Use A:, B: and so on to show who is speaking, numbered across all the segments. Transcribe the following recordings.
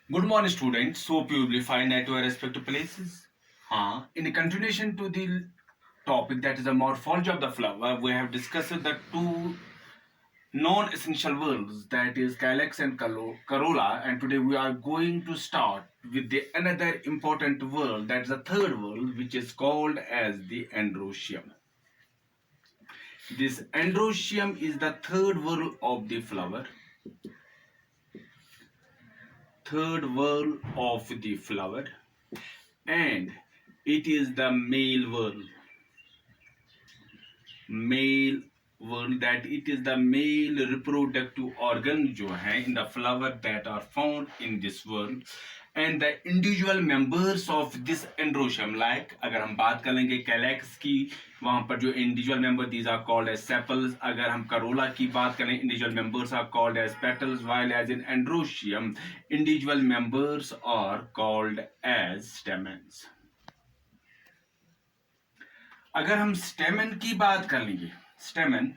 A: Good morning, students. Hope you will be fine at your respective places. In continuation to the topic that is the morphology of the flower, we have discussed the two non-essential words that is calyx and corolla, and today we are going to start with the another important word that is the third word, which is called as the androecium. This androecium is the third word of the flower. Third word of the flower, and it is the male world that it is the male reproductive organ जो है in the flower that are found in this world, and the individual members of this androecium, like अगर हम बात करेंगे calyx की, वहां पर जो individual member these are called as sepals. अगर हम करोला की बात करें, individual members are called as petals, while as in androecium individual members are called as stamens. अगर हम स्टेमन की बात कर लेंगे, स्टेमन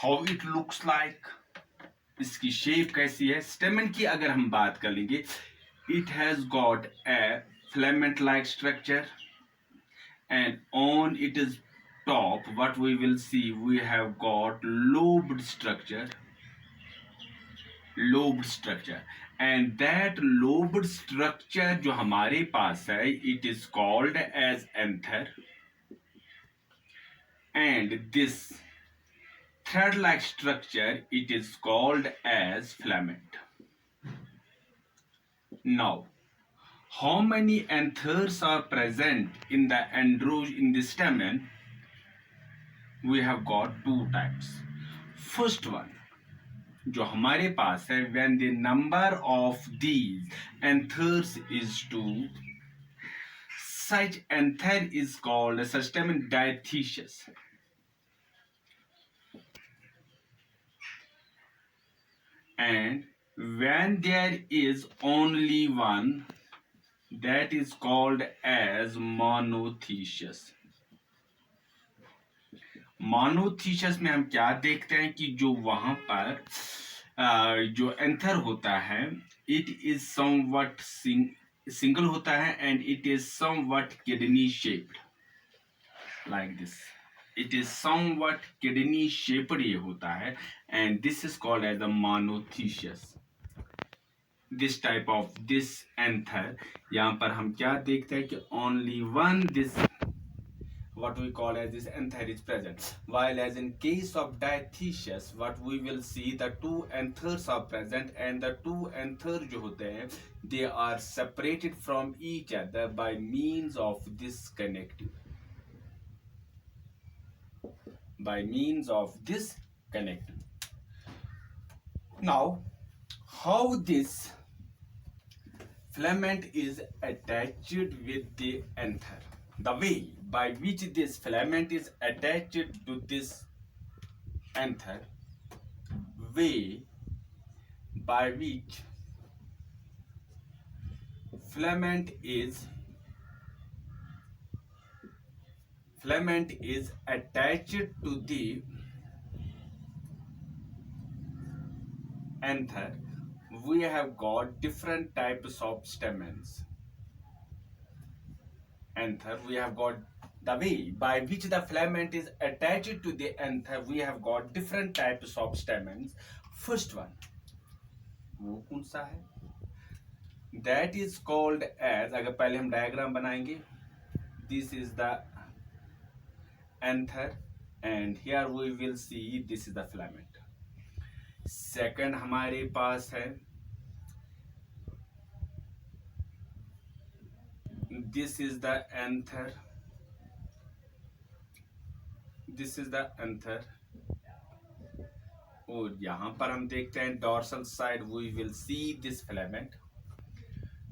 A: हाउ इट लुक्स लाइक, इसकी शेप कैसी है. स्टेमन की अगर हम बात कर लेंगे, it has got a filament like structure and on its top what we will see, we have got lobed structure, and that lobed structure जो हमारे पास है, it is called as anther, and this thread like structure it is called as filament. Now, how many anthers are present in the stamen? We have got two types. First one जो हमारे पास है, when the number of these anthers is 2, such anther is called a stamen diathecious. And when there is only one, that is called as monothecious. मोनोथीशस में हम क्या देखते हैं कि जो वहां पर जो एंथर होता है, इट इज समवट सिंगल होता है, and it is somewhat kidney shaped like this. It is somewhat kidney shaped ये होता है, and this is called as the monothecous. This type of this anther, यहाँ पर हम क्या देखते हैं कि only one this what we call as this anther is present, while as in case of diathecious what we will see, the two anthers are present, and the two anthers जो होते हैं, they are separated from each other by means of this connective. Now, how this filament is attached with the anther, the way by which this filament is attached to this anther, way by which filament is attached to the anther, we have got different types of stamens. Anther, we have got the way by which the filament is attached to the anther, we have got different types of stamens. First one वो कौन सा है, that is called as, अगर पहले हम diagram बनाएंगे, this is the anther and here we will see this is the filament. Second हमारे पास है, this is the anther, और यहां पर हम देखते हैं dorsal side we will see this filament.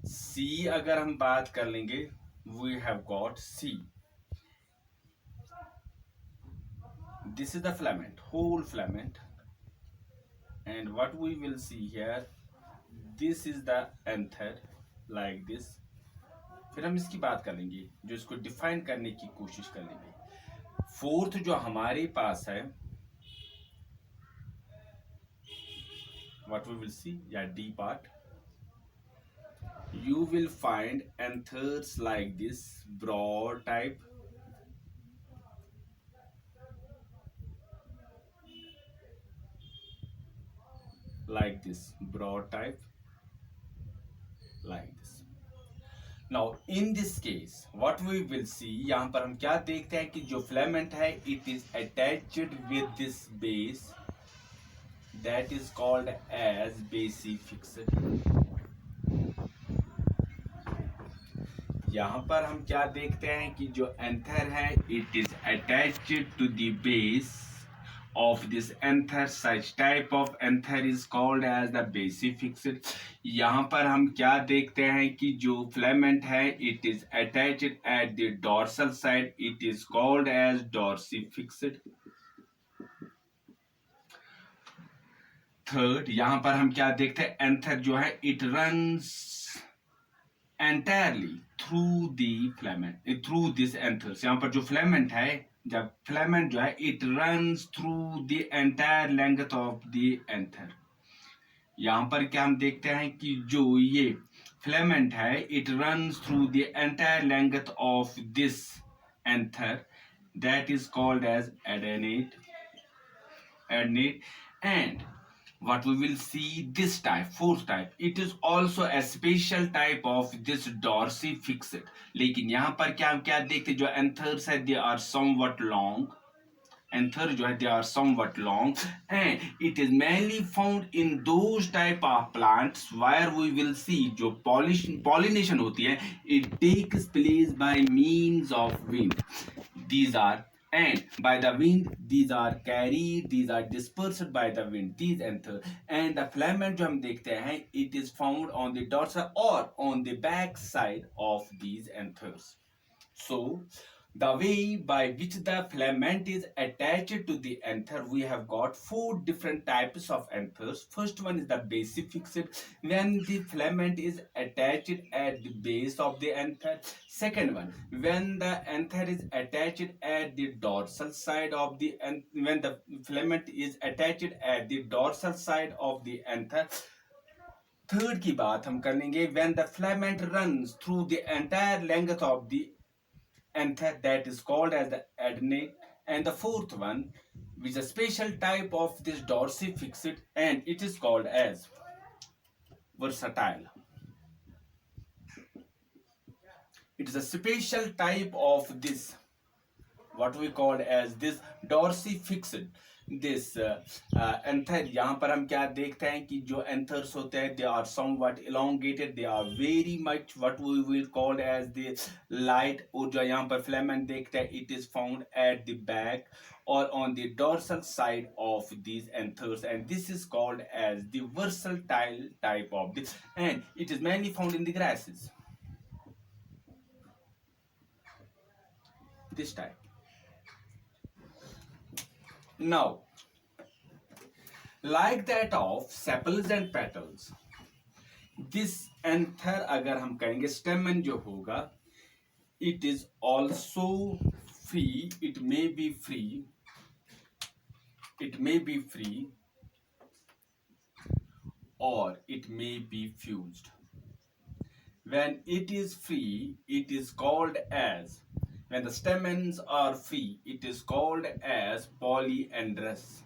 A: See अगर हम बात कर लेंगे, we have got see, this is the filament, whole filament, and what we will see here, this is the anther like this. फिर हम इसकी बात कर लेंगे, जो इसको डिफाइन करने की कोशिश कर लेंगे. फोर्थ जो हमारे पास है, what we will see, yeah, D part, you will find anthers like this broad type, like this broad type, like this. Now in this case what we will see, यहाँ पर हम क्या देखते हैं कि जो filament है it is attached with this base that is called as basifixed. यहाँ पर हम क्या देखते हैं कि जो एंथर है it is attached to the base of this anther. Such type of anther is called as the basifixed. यहाँ पर हम क्या देखते हैं कि जो filament है it is attached at the dorsal side, it is called as dorsifixed. Third, यहाँ पर हम क्या देखते हैं, एंथर जो है it runs entirely through the filament, through this anthers. यहाँ पर जो filament है, जब filament जो है it runs through the entire length of the anther. यहाँ पर क्या हम देखते हैं कि जो ये filament है it runs through the entire length of this anther, that is called as adenate. And what we will see, this type, fourth type, it is also a special type of this dorsifixed. लेकिन यहाँ पर क्या क्या देखते, जो anthers है they are somewhat long. Anthers जो है they are somewhat long and it is mainly found in those type of plants where we will see जो pollination होती है it takes place by means of wind. These are, and by the wind these are carried, these are dispersed by the wind, these anthers. And the filament जो हम देखते हैं it is found on the dorsal or on the back side of these anthers. So the way by which the filament is attached to the anther, we have got four different types of anthers. First one is the basifixed, when the filament is attached at the base of the anther. Second one, when the anther is attached at the dorsal side of the when the filament is attached at the dorsal side of the anther. Third की बात हम कर लेंगे when the filament runs through the entire length of the anther, that is called as the adenate. And the fourth one, which is a special type of this dorsifixed, and it is called as versatile. It is a special type of this, what we call as this dorsifixed. This anther, यहाँ पर हम क्या देखते हैं कि जो anthers होते हैं they are somewhat elongated, they are very much what we will call as the light. और जो यहाँ पर filament देखते हैं it is found at the back or on the dorsal side of these anthers, and this is called as the versatile type of this, and it is mainly found in the grasses. This type. Now, like that of sepals and petals, this anther अगर हम कहेंगे stamen जो होगा it is also free, it may be free or it may be fused. When it is free, it is called as, when the stamens are free, it is called as polyandrous.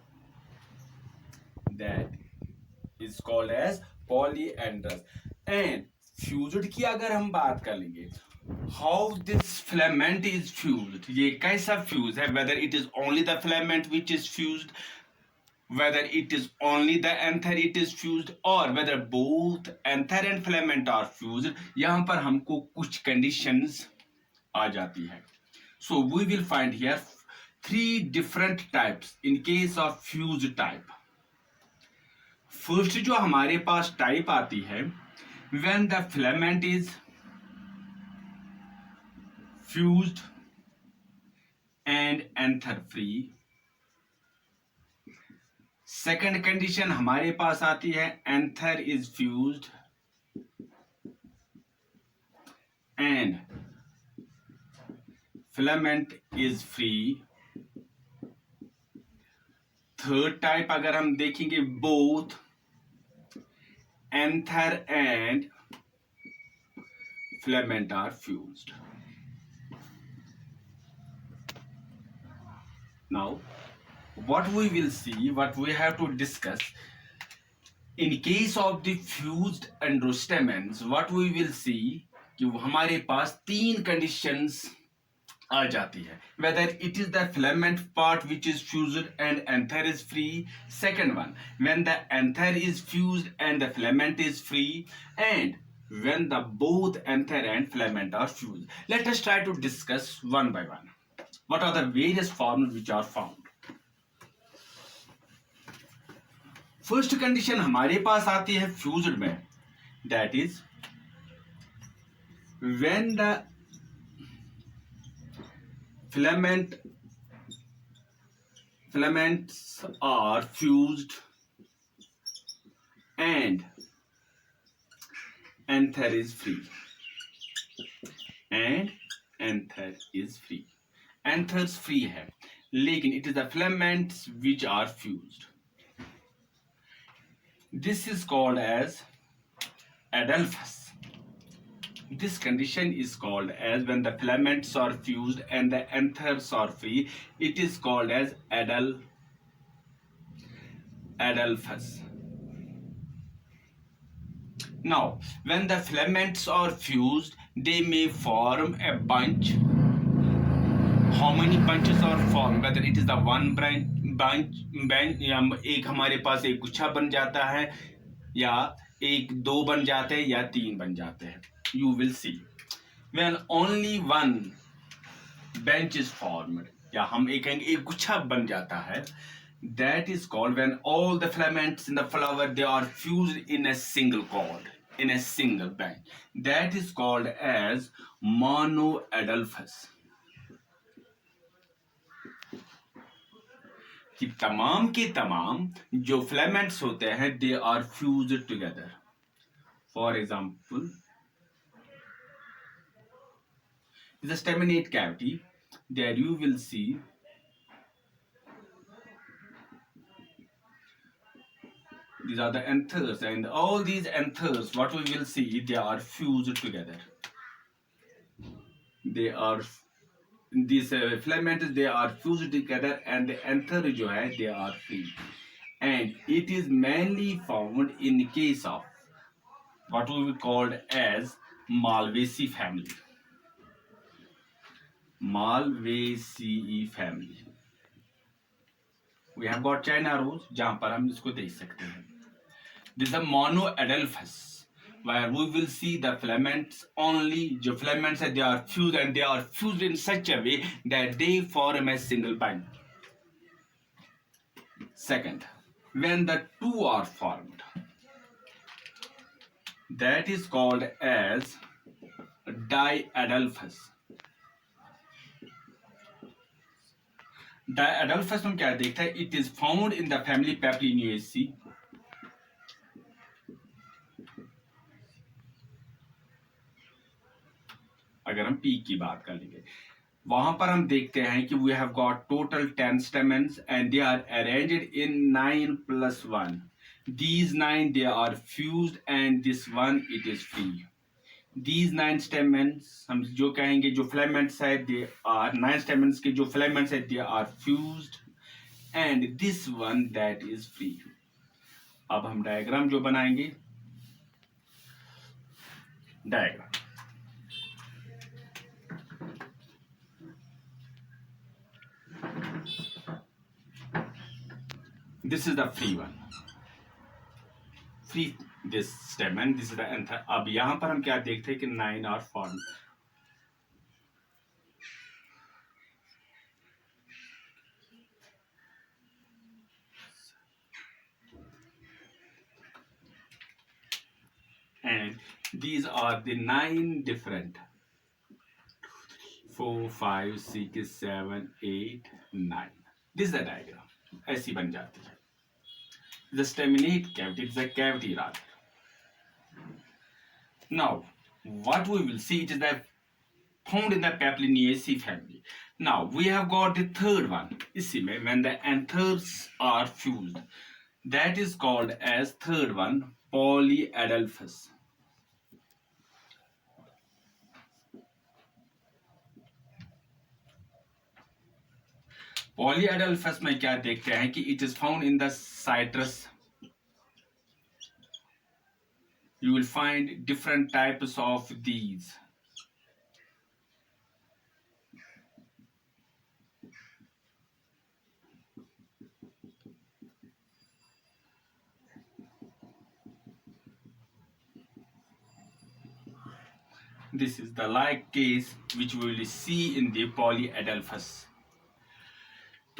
A: That is called as polyandrous. And fused की अगर हम बात कर लेंगे, how this filament is fused, ये कैसा fuse है, whether it is only the filament which is fused, whether it is only the anther it is fused, or whether both anther and filament are fused, यहाँ पर हमको कुछ conditions आ जाती है. So we will find here three different types in case of fused type. First जो हमारे पास type आती है when the filament is fused and anther free. Second condition हमारे पास आती है anther is fused and filament is free. Third type अगर हम देखेंगे both anther and filament are fused. Now, what we will see, what we have to discuss, in case of the fused endostamens, what we will see कि हमारे पास तीन conditions आ जाती है, whether it is the filament part which is fused and anther is free. Second one, when the anther is fused and the filament is free, and when the both anther and filament are fused. Let us try to discuss one by one. What are the various forms which are found? First condition हमारे पास आती है fused में, that is when the filaments are fused and anther is free. Anthers free है, लेकिन it is the filaments which are fused. This is called as adelphous. This condition is called as when the filaments are fused and the anthers are free. It is called as adelphous. Now, when the filaments are fused, they may form a bunch. How many bunches are formed? Whether it is the one bunch या एक हमारे पास एक गुच्छा बन जाता है, या एक दो बन जाते हैं, या तीन बन जाते हैं. You will see when only one bench is formed, या हम एक गुच्छा बन जाता है, that is called when all the filaments in the flower they are fused in a single cord, in a single bench. That is called as monoadelphous. कि तमाम के तमाम जो filaments होते हैं they are fused together. For example, the staminate cavity, there you will see these are the anthers, and all these anthers, what we will see, they are fused together. They are these filaments, they are fused together, and the anther जो है they are free, and it is mainly found in case of what we called as Malvaceae family. Malvaceae family. We have got China rose जहां पर हम इसको देख सकते हैं. This is a monoadelphous, where we will see the filaments only. जो filaments है they are fused, and they are fused in such a way that they form a single bunch. Second, when the two are formed, that is called as diadelphous. Diadelphous में क्या देखता है? It is found in the family Papilionaceae. अगर हम peak की बात कर लेंगे, वहां पर हम देखते हैं कि we have got total 10 stamens and they are arranged in 9 plus 1. These 9 they are fused and this one it is free. These 9 stamens हम जो कहेंगे जो filaments है they are 9 stamens के जो filaments है they are fused and this one that is free. अब हम डायग्राम जो बनाएंगे, diagram this is the free one, free this stem and this is the anther. अब यहां पर हम क्या देखते हैं कि 9 are formed. And these are the 9 different 4 5 6 7 8 9. This is the diagram. ऐसी बन जाती है. The staminate cavity is a cavity rather. Now, what we will see, it is that found in the Papilionaceae family. Now, we have got the third one. इसी में when the anthers are fused, that is called as third one polyadelphous. Polyadelphous में क्या देखते हैं कि it is found in the citrus. You will find different types of these. This is the like case which we will see in the polyadelphus.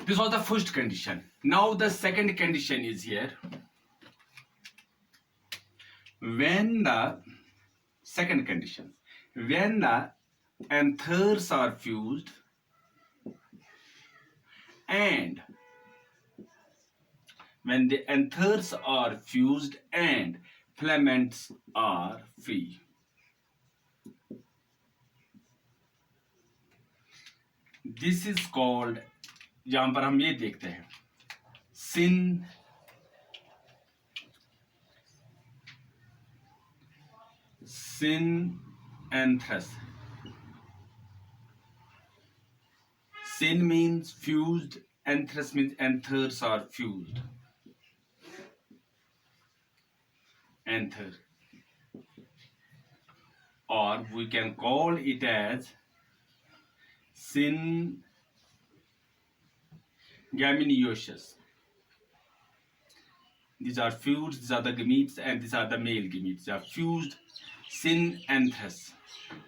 A: This was the first condition. Now the second condition is here. When the second condition, when the anthers are fused and when the anthers are fused and filaments are free. This is called, यहां पर हम ये देखते हैं, synanthus. Syn means fused, anthers means anthers are fused. Anther, or we can call it as syngaminiosus. These are fused, these are the gametes, and these are the male gametes. They are fused synanthus.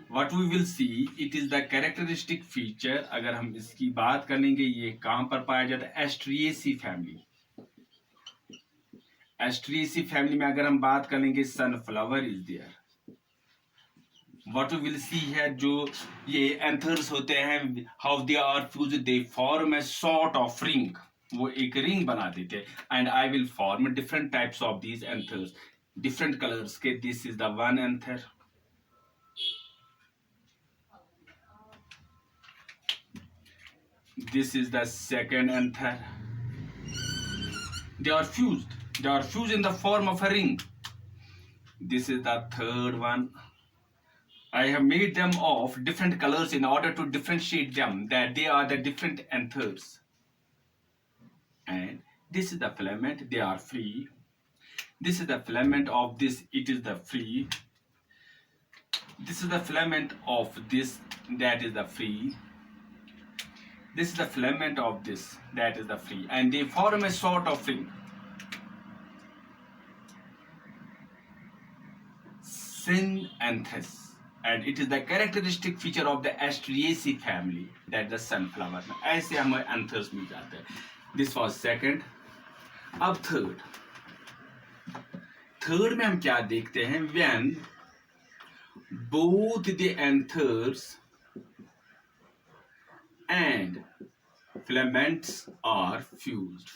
A: What we will see, it is the characteristic feature. अगर हम इसकी बात करेंगे, ये कहाँ पर पाया जाता है? एस्ट्रिएसी फैमिली. एस्ट्रिएसी फैमिली में अगर हम बात करेंगे, sunflower is there. What we will see है, जो ये एंथर्स होते हैं, how they are fused, they form a sort of ring. वो एक रिंग बना देते हैं. And I will form different types of these anthers, different colors के. This is the one anther. This is the second anther. They are fused. They are fused in the form of a ring. This is the third one. I have made them of different colors in order to differentiate them, that they are the different anthers. And this is the filament, they are free. This is the filament of this, it is the free. This is the filament of this, that is the free. This is the filament of this, that is the free. And they form a sort of ring. Synanthus. And it is the characteristic feature of the Asteraceae family, that the sunflower. ऐसे हमें anthers मिल जाते हैं. This was second. अब third. Third में हम क्या देखते हैं? When both the anthers and filaments are fused.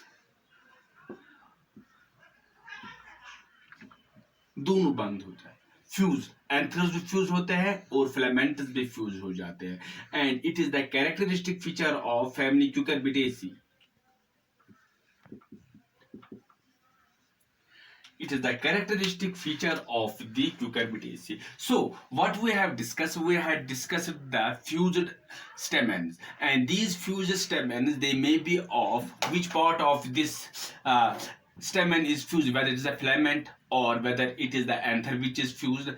A: दोनों बंद होता है. फ्यूज, एंथर्स भी फ्यूज होते हैं और फिलामेंट्स भी फ्यूज हो जाते हैं. And it is the characteristic feature of family Cucurbitaceae. It is the characteristic feature of the Cucurbitaceae. So, what we have discussed, we had discussed the fused stamens, and these fused stamens, they may be of which part of this stamen is fused, whether it is a filament or whether it is the anther which is fused,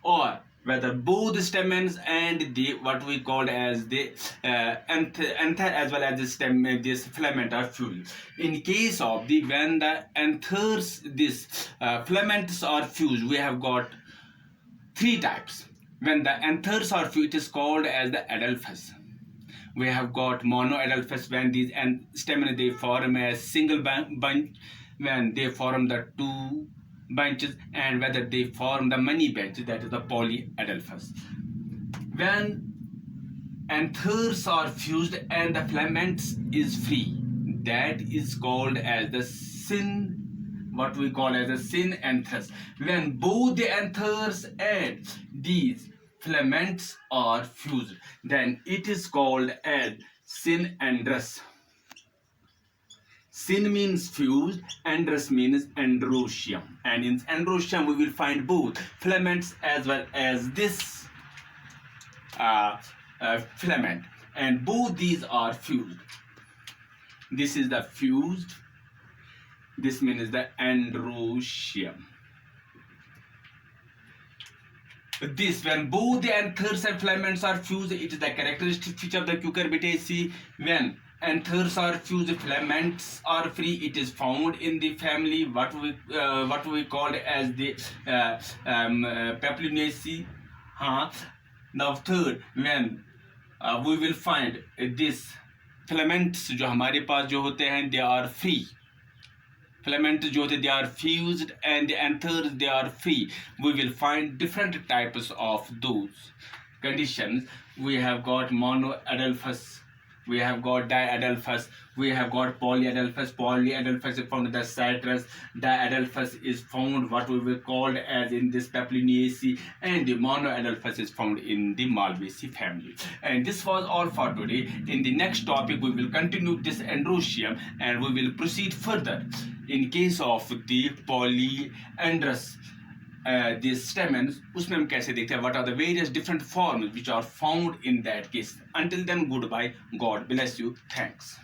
A: or whether both the stamens and the what we call as the anther as well as the stem, this filament are fused. In case of the when the anthers, this filaments are fused, we have got three types. When the anthers are fused, it is called as the adelphus. We have got monoadelphus, when these stamens they form a single bunch, when they form the two bunches, and whether they form the many bunches, that is the polyadelphus. When anthers are fused and the filaments is free, that is called as the what we call as the synanthus. When both the anthers and these filaments are fused, then it is called as synandrous. Syn means fused, androus means androecium, and in androecium we will find both filaments as well as this filament, and both these are fused. This is the fused. This means the androecium. This, when both the anthers and filaments are fused, it is the characteristic feature of the cucurbitaceae. When anthers are fused, filaments are free. It is found in the family what we called as the Papilionaceae. Now third, when we will find this filaments जो हमारे पास जो होते हैं, they are free. Filaments जो होते, they are fused, and the anthers, they are free. We will find different types of those conditions. We have got monoadelphous, we have got diadelphous, we have got polyadelphous. Polyadelphous is found in the citrus. Diadelphous is found what we will called as in this Papilionaceae, and the monoadelphous is found in the Malvaceae family. And this was all for today. In the next topic we will continue this androecium, and we will proceed further in case of the polyandrous the stamens. उसमें हम कैसे देखते हैं, what are the various different forms which are found in that case. Until then, goodbye, God bless you, thanks.